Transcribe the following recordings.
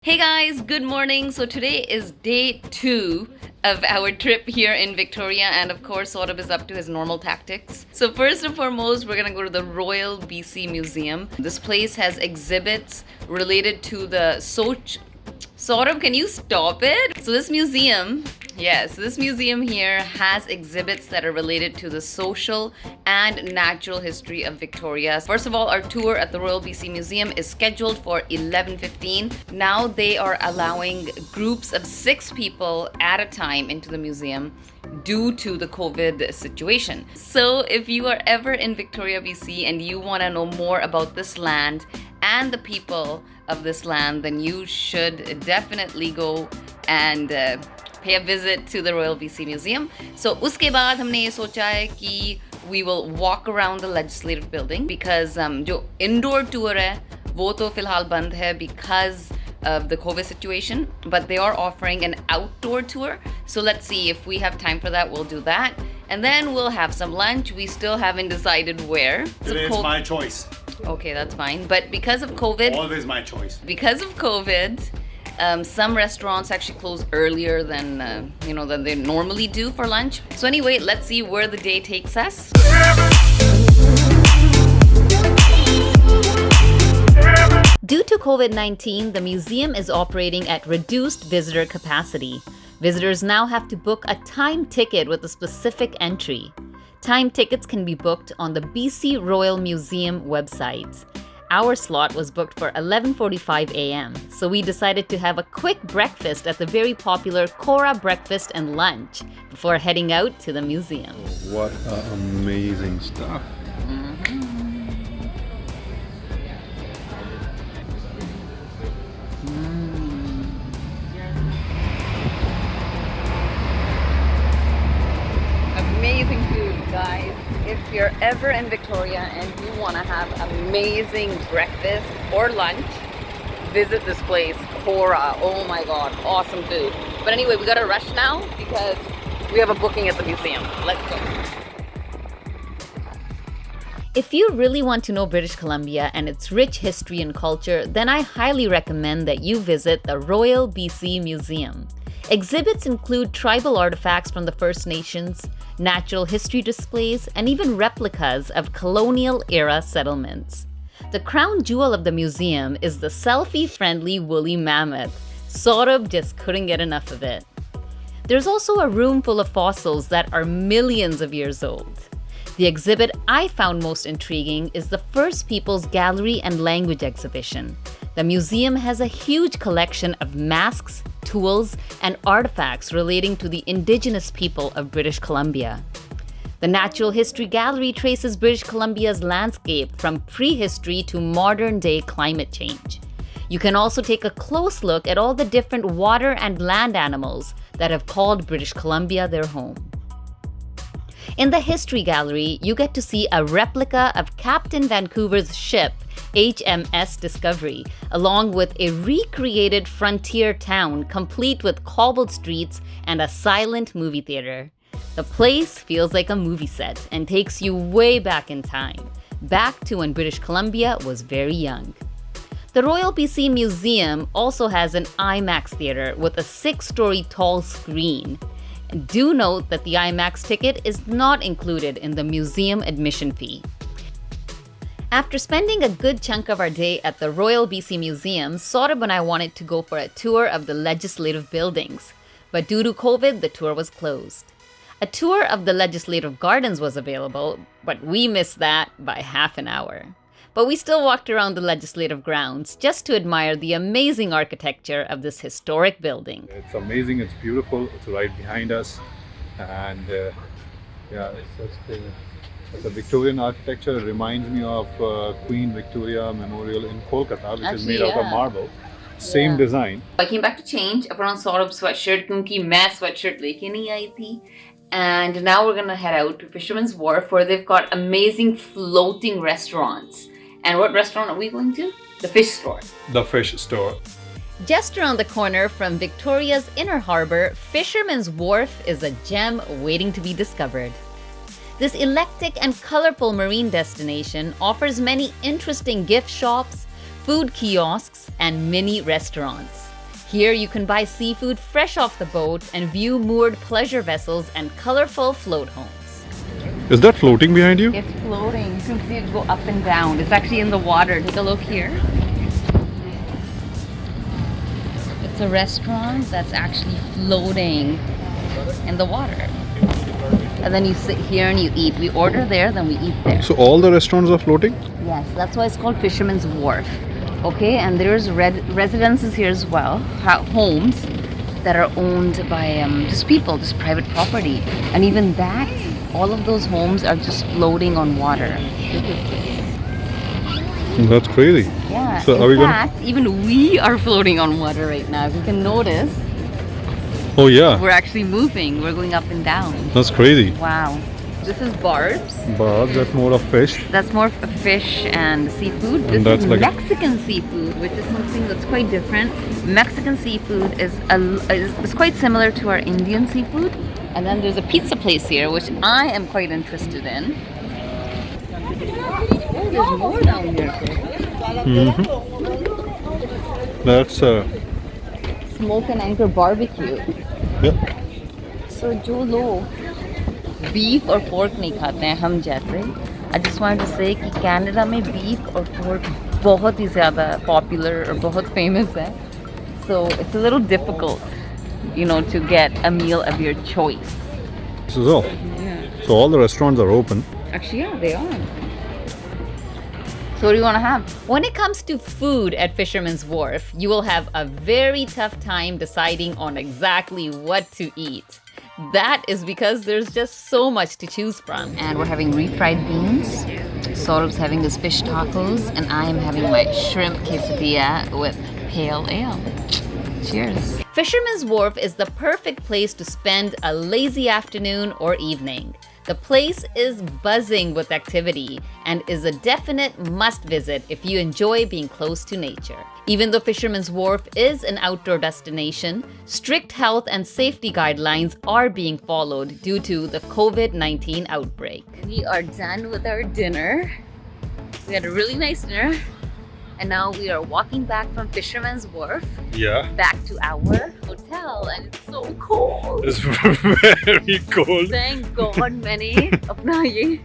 Hey guys, good morning. So today is day 2 of our trip here in Victoria, and of course Saurabh is up to his normal tactics. So first and foremost, we're gonna go to the Royal BC Museum. This place has exhibits related to the Saurabh, can you stop it? So this museum here has exhibits that are related to the social and natural history of Victoria. First of all, our tour at the Royal BC Museum is scheduled for 11:15. Now they are allowing groups of 6 people at a time into the museum due to the COVID situation. So if you are ever in Victoria, BC and you want to know more about this land and the people of this land, then you should definitely go and pay a visit to the Royal BC Museum. So उसके बाद हमने ये सोचा है कि we will walk around the legislative building because जो indoor tour है वो तो फिलहाल बंद है because of the COVID situation, but they are offering an outdoor tour. So let's see if we have time for that, we'll do that. And then we'll have some lunch. We still haven't decided where. Today it's my choice. Okay, that's fine. But because of COVID... Always my choice. Because of COVID, some restaurants actually close earlier than than they normally do for lunch. So anyway, let's see where the day takes us. Due to COVID-19, the museum is operating at reduced visitor capacity. Visitors now have to book a time ticket with a specific entry. Time tickets can be booked on the BC Royal Museum website. Our slot was booked for 11:45 a.m., so we decided to have a quick breakfast at the very popular Cora breakfast and lunch before heading out to the museum. What amazing stuff. Amazing food, guys. If you're ever in Victoria and you want to have amazing breakfast or lunch, visit this place, Cora. Oh my god, awesome food. But anyway, we gotta rush now because we have a booking at the museum. Let's go. If you really want to know British Columbia and its rich history and culture, then I highly recommend that you visit the Royal BC Museum. Exhibits include tribal artifacts from the First Nations, natural history displays, and even replicas of colonial-era settlements. The crown jewel of the museum is the selfie-friendly woolly mammoth. Saurabh just couldn't get enough of it. There's also a room full of fossils that are millions of years old. The exhibit I found most intriguing is the First Peoples Gallery and Language exhibition. The museum has a huge collection of masks, tools, and artifacts relating to the indigenous people of British Columbia. The Natural History Gallery traces British Columbia's landscape from prehistory to modern-day climate change. You can also take a close look at all the different water and land animals that have called British Columbia their home. In the History Gallery, you get to see a replica of Captain Vancouver's ship, HMS Discovery, along with a recreated frontier town complete with cobbled streets and a silent movie theater. The place feels like a movie set and takes you way back in time, back to when British Columbia was very young. The Royal BC Museum also has an IMAX theater with a 6-story tall screen. Do note that the IMAX ticket is not included in the museum admission fee. After spending a good chunk of our day at the Royal BC Museum, Saurabh and I wanted to go for a tour of the legislative buildings. But due to COVID, the tour was closed. A tour of the legislative gardens was available, but we missed that by half an hour. But we still walked around the legislative grounds just to admire the amazing architecture of this historic building. It's amazing, it's beautiful, it's right behind us. And it's a Victorian architecture. It reminds me of Queen Victoria Memorial in Kolkata, which is made out of marble. Same design. I came back to change. I put on Saurabh's sweatshirt because मैं sweatshirt लेके नहीं आई थी. And now we're gonna head out to Fisherman's Wharf where they've got amazing floating restaurants. And what restaurant are we going to? The fish store. The fish store. Just around the corner from Victoria's Inner Harbour, Fisherman's Wharf is a gem waiting to be discovered. This eclectic and colorful marine destination offers many interesting gift shops, food kiosks, and mini restaurants. Here you can buy seafood fresh off the boat and view moored pleasure vessels and colorful float homes. Is that floating behind you? It's floating. You can see it go up and down. It's actually in the water. Take a look here. It's a restaurant that's actually floating in the water. And then you sit here and you eat. We order there, then we eat there. So all the restaurants are floating? Yes, that's why it's called Fisherman's Wharf. Okay, and there's residences here as well, homes that are owned by just people, just private property. And even that, all of those homes are just floating on water. That's crazy. Yeah, so in fact, even we are floating on water right now. If you can notice. Oh yeah. We're actually moving. We're going up and down. That's crazy. Wow. This is barbs. Barbs, that's more of fish. That's more of fish and seafood. This is like Mexican seafood, which is something that's quite different. Mexican seafood is quite similar to our Indian seafood. And then there's a pizza place here, which I am quite interested in. Oh, there's more down here. That's Smoke and Anchor Barbecue. yeah. So जो लोग beef और pork नहीं खाते हैं हम जैसे, I just wanted to say कि Canada में beef और pork बहुत ही ज़्यादा popular और बहुत famous है. So it's a little difficult, you know, to get a meal of your choice. This is all. Yeah. So all the restaurants are open. Actually, yeah, they are. So what do you want to have? When it comes to food at Fisherman's Wharf, you will have a very tough time deciding on exactly what to eat. That is because there's just so much to choose from. And we're having refried beans. Saurav's having his fish tacos, and I am having my shrimp quesadilla with pale ale. Cheers. Fisherman's Wharf is the perfect place to spend a lazy afternoon or evening. The place is buzzing with activity and is a definite must visit if you enjoy being close to nature. Even though Fisherman's Wharf is an outdoor destination, strict health and safety guidelines are being followed due to the COVID-19 outbreak. We are done with our dinner. We had a really nice dinner. And now we are walking back from Fisherman's Wharf back to our hotel, and it's so cold. It's very cold. Thank God मैंने अपना ये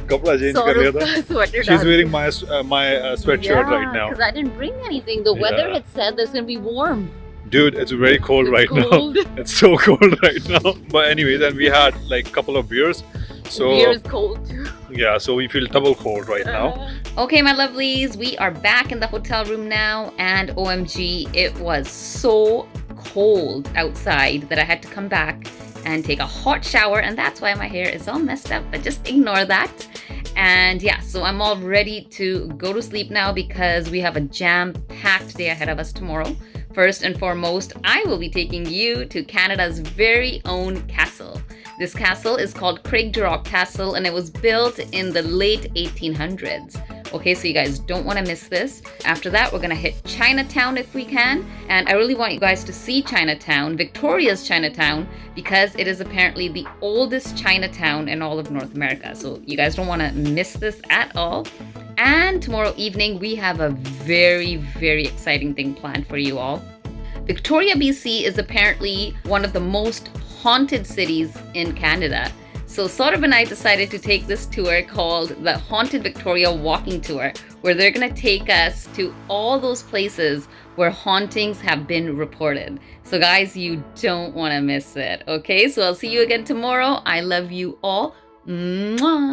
कपड़ा change कर लिया था. sweater. She's wearing my sweatshirt right now. Because I didn't bring anything. The weather had said there's gonna be warm. Dude, it's very cold cold. now. It's so cold right now. But anyway, then we had like a couple of beers. So beer is cold too. Yeah, so we feel double cold right now. Okay, my lovelies, we are back in the hotel room now, and OMG, it was so cold outside that I had to come back and take a hot shower, and that's why my hair is all messed up, but just ignore that. And yeah, so I'm all ready to go to sleep now because we have a jam-packed day ahead of us tomorrow. First and foremost, I will be taking you to Canada's very own castle. This castle is called Craigduroch Castle, and it was built in the late 1800s. Okay, so you guys don't want to miss this. After that, we're going to hit Chinatown if we can. And I really want you guys to see Chinatown, Victoria's Chinatown, because it is apparently the oldest Chinatown in all of North America. So you guys don't want to miss this at all. And tomorrow evening, we have a very, very exciting thing planned for you all. Victoria, BC is apparently one of the most haunted cities in Canada. So Saurav and I decided to take this tour called the Haunted Victoria Walking Tour, where they're going to take us to all those places where hauntings have been reported. So guys, you don't want to miss it. Okay, so I'll see you again tomorrow. I love you all. Mwah.